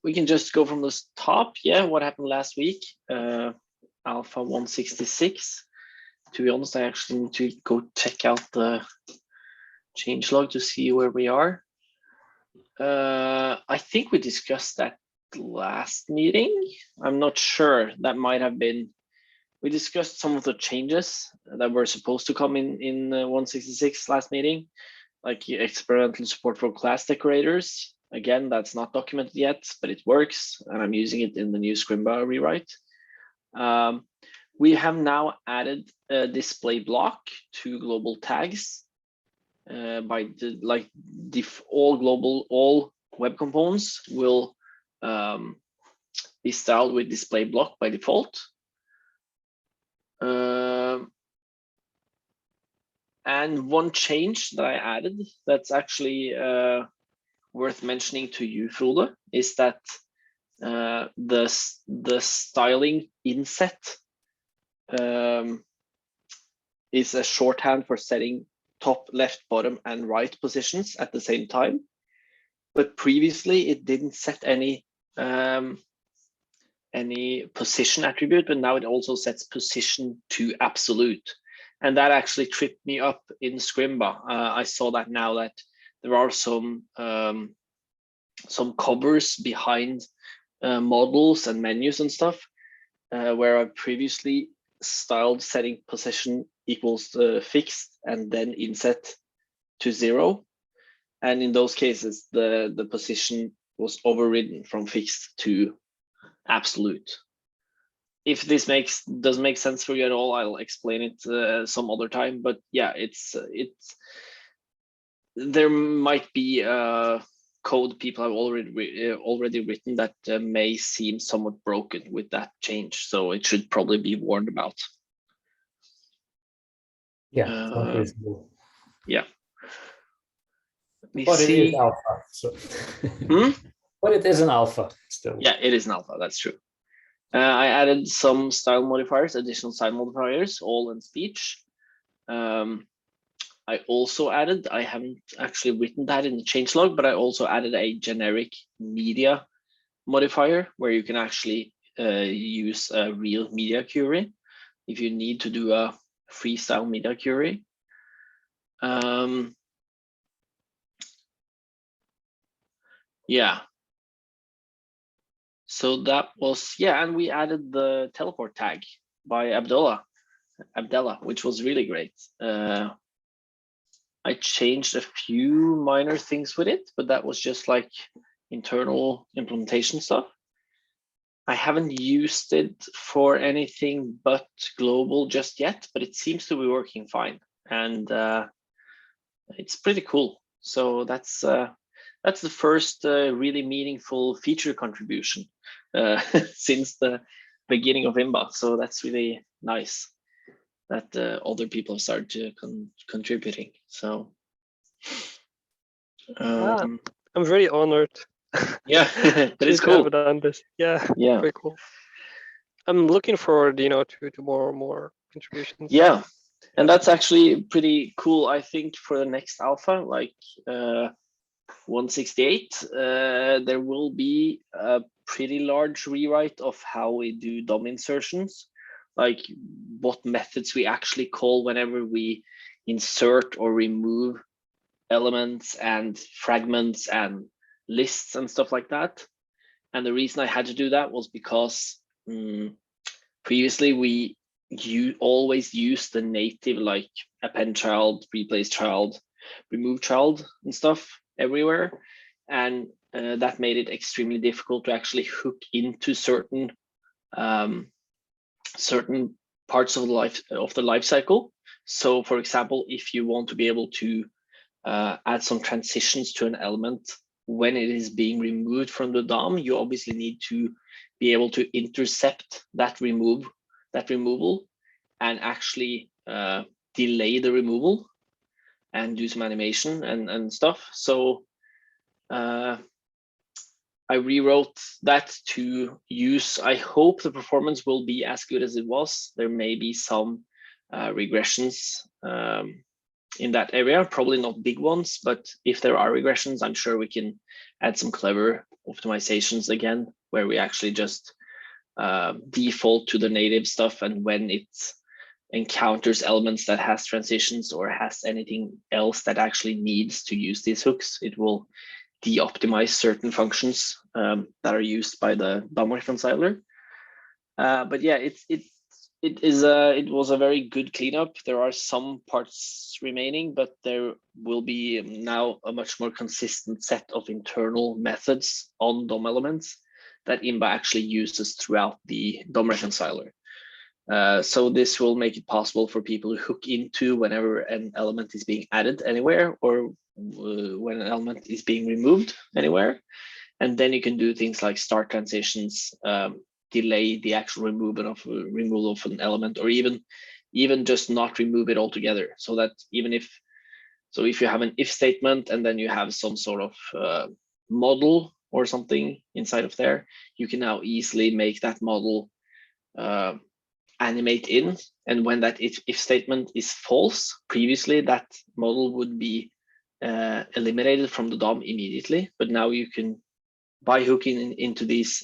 we can just go from the top. Yeah, what happened last week? Alpha 166. To be honest, I actually need to go check out the changelog to see where we are. I think we discussed that last meeting. I'm not sure. That might have been. We discussed some of the changes that were supposed to come in 166 last meeting, like experimental support for class decorators. Again, that's not documented yet, but it works, and I'm using it in the new Scrimba rewrite. We have now added a display block to global tags by all web components will be styled with display block by default. And one change that I added that's actually worth mentioning to you, Frode, is that the styling inset is a shorthand for setting top, left, bottom, and right positions at the same time. But previously it didn't set any position attribute, but now it also sets position to absolute. And that actually tripped me up in Scrimba. I saw that now that there are some covers behind models and menus and stuff, where I previously styled setting position equals fixed and then inset to 0. And in those cases, the position was overridden from fixed to absolute. If this doesn't make sense for you at all, I'll explain it some other time. But yeah, it's there might be code people have already written that may seem somewhat broken with that change, so it should probably be warned about. Yeah, yeah. But it is alpha. So. But it is an alpha still. Yeah, it is an alpha. That's true. I added some style modifiers, additional style modifiers, all in speech. I also added, I haven't actually written that in the changelog, but I also added a generic media modifier where you can actually use a real media query if you need to do a freestyle media query. Yeah. So that was, yeah, and we added the teleport tag by Abdullah, which was really great. I changed a few minor things with it, but that was just like internal implementation stuff. I haven't used it for anything but global just yet, but it seems to be working fine, and it's pretty cool. So that's the first really meaningful feature contribution since the beginning of Imba. So that's really nice that other people have started contributing. So I'm very honored. Yeah, that is cool. Have done this. Yeah, very cool. I'm looking forward, to more contributions. Yeah, and that's actually pretty cool. I think for the next alpha, like 168, there will be a pretty large rewrite of how we do DOM insertions, like what methods we actually call whenever we insert or remove elements and fragments and lists and stuff like that. And the reason I had to do that was because previously you always use the native like append child, replace child, remove child and stuff everywhere, and that made it extremely difficult to actually hook into certain parts of the life cycle. So for example, if you want to be able to add some transitions to an element when it is being removed from the DOM, you obviously need to be able to intercept that removal and actually delay the removal and do some animation and stuff. So I rewrote that to use, I hope the performance will be as good as it was. There may be some regressions in that area, probably not big ones, but if there are regressions, I'm sure we can add some clever optimizations again, where we actually just default to the native stuff, and when it encounters elements that has transitions or has anything else that actually needs to use these hooks, it will de-optimize certain functions that are used by the DOM reconciler. But yeah, it was a very good cleanup. There are some parts remaining, but there will be now a much more consistent set of internal methods on DOM elements that Imba actually uses throughout the DOM reconciler. So this will make it possible for people to hook into whenever an element is being added anywhere, or when an element is being removed anywhere. And then you can do things like start transitions, delay the actual removal of an element, or even just not remove it altogether. So that if you have an if statement and then you have some sort of model or something inside of there, you can now easily make that model animate in. And when that if statement is false, previously that model would be eliminated from the DOM immediately. But now you can, by hooking into these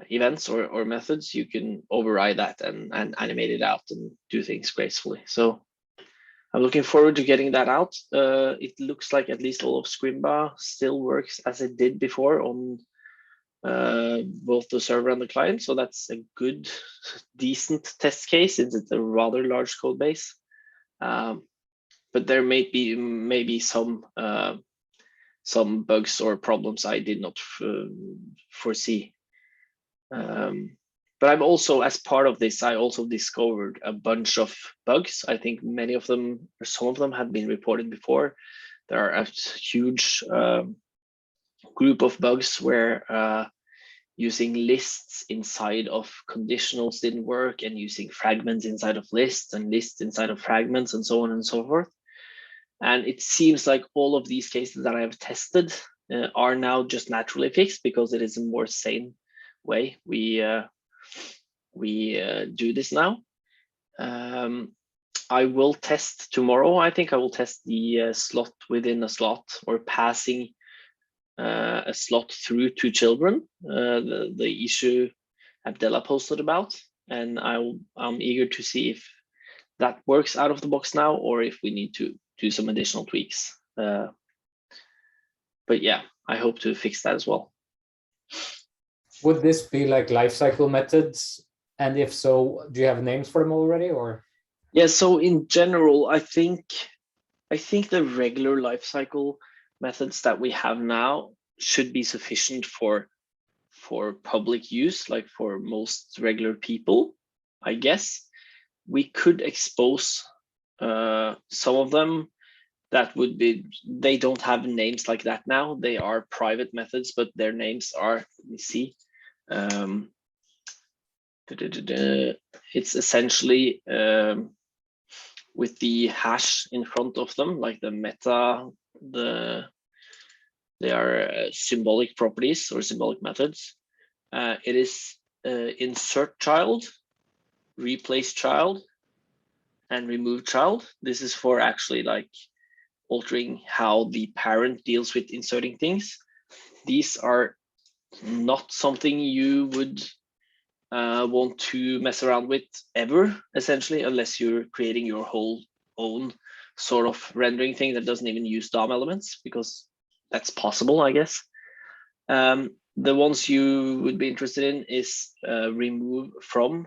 events or methods, you can override that and animate it out and do things gracefully. So I'm looking forward to getting that out. It looks like at least all of Scrimba still works as it did before on both the server and the client. So that's a good, decent test case, since it's a rather large code base. But there may be some bugs or problems I did not foresee. But I'm also, as part of this, I also discovered a bunch of bugs. I think many of them, or some of them, have been reported before. There are a huge group of bugs where using lists inside of conditionals didn't work, and using fragments inside of lists and lists inside of fragments, and so on and so forth. And it seems like all of these cases that I have tested are now just naturally fixed, because it is a more sane way we do this now. I will test tomorrow. I think I will test the slot within a slot, or passing a slot through to children, the issue Abdella posted about, and I'm eager to see if that works out of the box now, or if we need to do some additional tweaks. But yeah, I hope to fix that as well. Would this be like lifecycle methods? And if so, do you have names for them already, or? Yeah, so in general, I think the regular lifecycle methods that we have now should be sufficient for public use, like for most regular people, I guess. We could expose some of them that would be, they don't have names like that now. They are private methods, but their names are, let me see. It's essentially with the hash in front of them, like the meta, they are symbolic properties or symbolic methods. It is insert child, replace child, and remove child. This is for actually like altering how the parent deals with inserting things. These are not something you would want to mess around with ever, essentially, unless you're creating your whole own sort of rendering thing that doesn't even use DOM elements, because that's possible, I guess. The ones you would be interested in is remove from,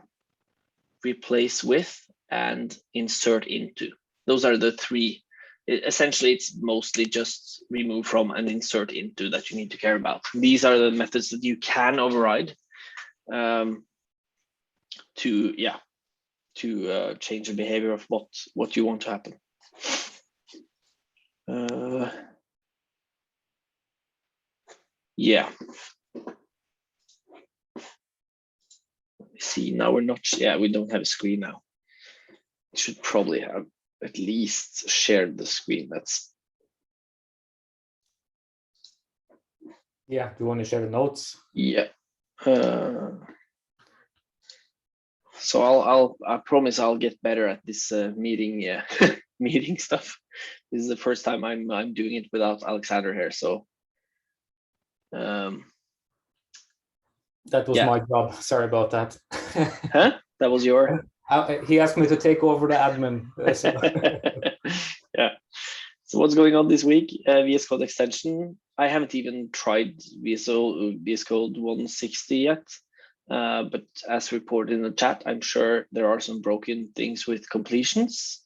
replace with, and insert into. Those are the three. Essentially, it's mostly just remove from and insert into that you need to care about. These are the methods that you can override to change the behavior of what you want to happen. Yeah. See, now we're not, we don't have a screen now. Should probably have at least shared the screen. Yeah, do you want to share the notes? Yeah. So I promise I'll get better at this meeting meeting stuff. This is the first time I'm doing it without Alexander here, so That was Yeah. my job. Sorry about that. Huh? That was your. He asked me to take over the admin. Yeah. So what's going on this week? VS Code extension. I haven't even tried VS Code 160 yet. But as reported in the chat, I'm sure there are some broken things with completions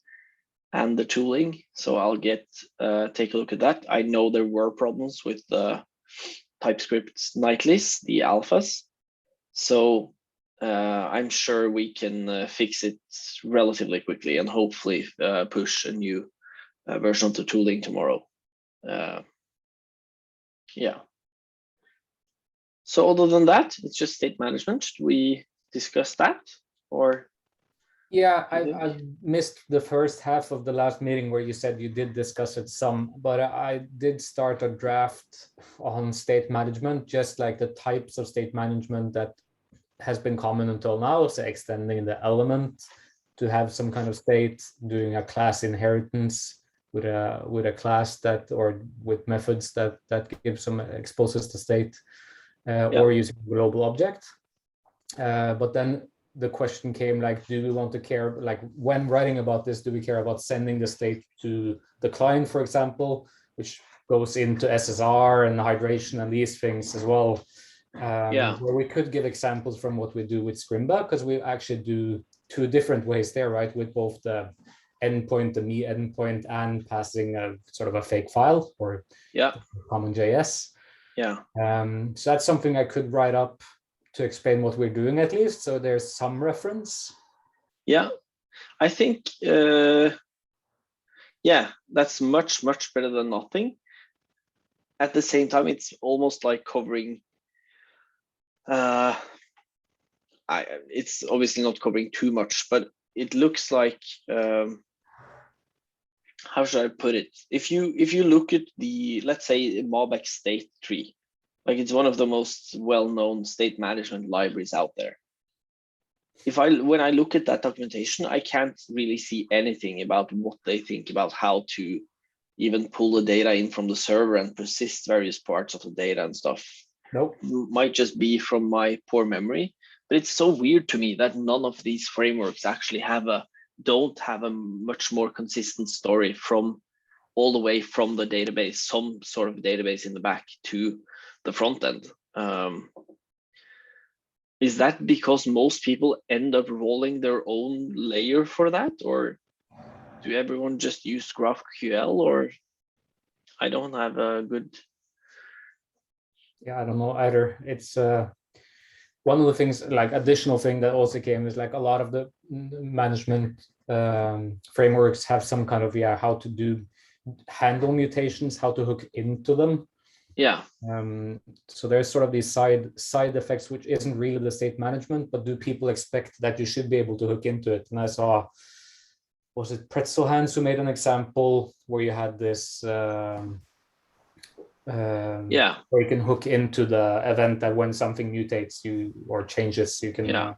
and the tooling. So I'll take a look at that. I know there were problems with the TypeScript nightlies, the alphas. So I'm sure we can fix it relatively quickly and hopefully push a new version of the tooling tomorrow. Yeah. So other than that, it's just state management. Should we discuss that, or? Yeah, I missed the first half of the last meeting where you said you did discuss it some, but I did start a draft on state management, just like the types of state management that has been common until now, so extending the element to have some kind of state, doing a class inheritance with a class that, or with methods that give some exposes the state, or using a global object. But then the question came, like, do we want to care, like when writing about this, do we care about sending the state to the client, for example, which goes into SSR and hydration and these things as well. Where we could give examples from what we do with Scrimba, because we actually do two different ways there, right? With both the endpoint, the me endpoint, and passing a sort of a fake file or common JS. Yeah. So that's something I could write up to explain what we're doing, at least, so there's some reference. Yeah, I think that's much better than nothing. At the same time, it's almost like covering it's obviously not covering too much, but it looks like how should I put it? If you look at the, let's say, Mobx state tree, like it's one of the most well-known state management libraries out there. When I look at that documentation, I can't really see anything about what they think about how to even pull the data in from the server and persist various parts of the data and stuff. Nope. Might just be from my poor memory, but it's so weird to me that none of these frameworks actually don't have a much more consistent story from all the way from the database, some sort of database in the back to the front end. Is that because most people end up rolling their own layer for that, or do everyone just use GraphQL, or I don't have a good. Yeah, I don't know either. It's one of the things, like additional thing that also came is like a lot of the management frameworks have some kind of how to handle mutations, how to hook into them. Yeah. So there's sort of these side effects, which isn't really the state management, but do people expect that you should be able to hook into it? And I saw, was it Pretzel Hands who made an example where you had this where you can hook into the event that when something mutates or changes, you can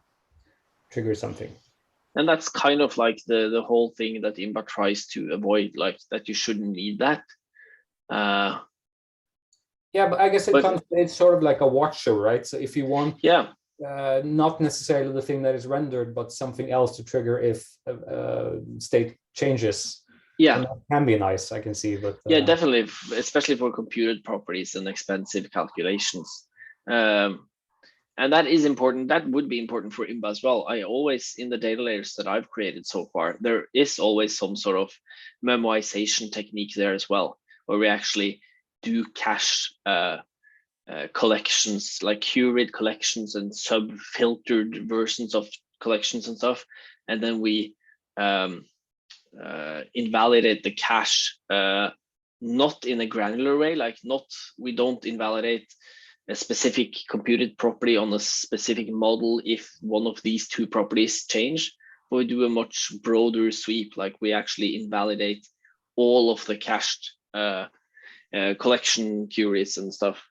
trigger something. And that's kind of like the whole thing that Imba tries to avoid, like that you shouldn't need that. Yeah, but I guess it's sort of like a watcher, right? So if you want not necessarily the thing that is rendered, but something else to trigger if state changes. Yeah, that can be nice, I can see. But definitely, especially for computed properties and expensive calculations. And that is important. That would be important for Imba as well. I always, in the data layers that I've created so far, there is always some sort of memoization technique there as well, where we actually do cache collections, like curate collections and sub-filtered versions of collections and stuff. And then we invalidate the cache, not in a granular way, like we don't invalidate a specific computed property on a specific model if one of these two properties change, but we do a much broader sweep, like we actually invalidate all of the cached collection curates and stuff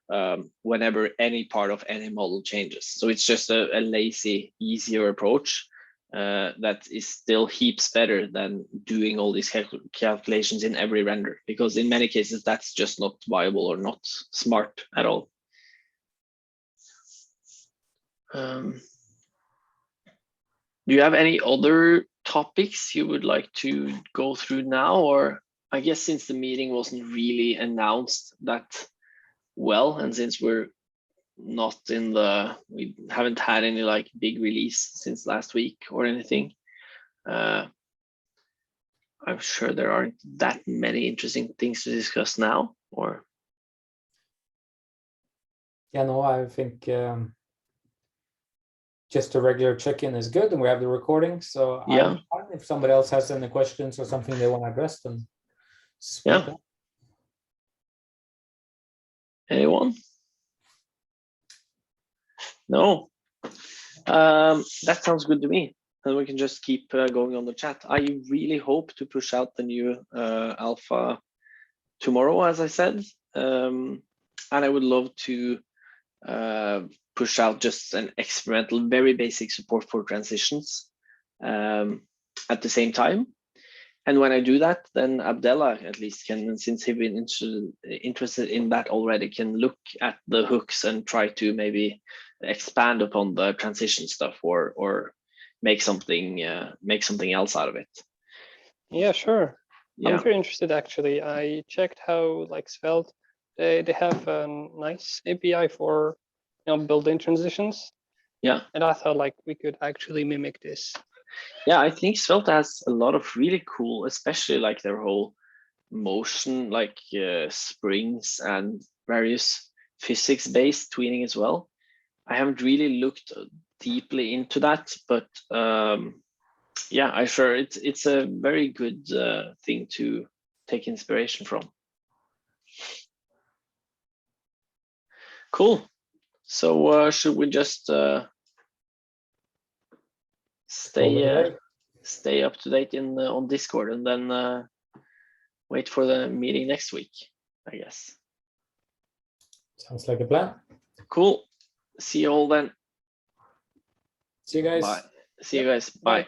whenever any part of any model changes. So it's just a lazy, easier approach that is still heaps better than doing all these calculations in every render, because in many cases that's just not viable or not smart at all. Do you have any other topics you would like to go through now? Or I guess since the meeting wasn't really announced that well, and since we're not in we haven't had any like big release since last week or anything, I'm sure there aren't that many interesting things to discuss now. Or yeah, no, I think just a regular check-in is good, and we have the recording. So yeah, if somebody else has any questions or something they want to address, then speak yeah. up. Anyone? No. That sounds good to me. And we can just keep going on the chat. I really hope to push out the new alpha tomorrow, as I said. And I would love to push out just an experimental, very basic support for transitions at the same time. And when I do that, then Abdella at least can, since he's been interested in that already, can look at the hooks and try to maybe expand upon the transition stuff, or make something else out of it. Yeah, sure. Yeah. I'm very interested actually. I checked how like Svelte, they have a nice API for building transitions. Yeah. And I thought like we could actually mimic this. Yeah, I think Svelte has a lot of really cool, especially like their whole motion, like springs and various physics-based tweening as well. I haven't really looked deeply into that, but yeah, I'm sure it's a very good thing to take inspiration from. Cool. So should we just stay up to date on Discord, and then wait for the meeting next week, I guess. Sounds like a plan. Cool. See you all then. See you guys. Bye. See you guys. Bye.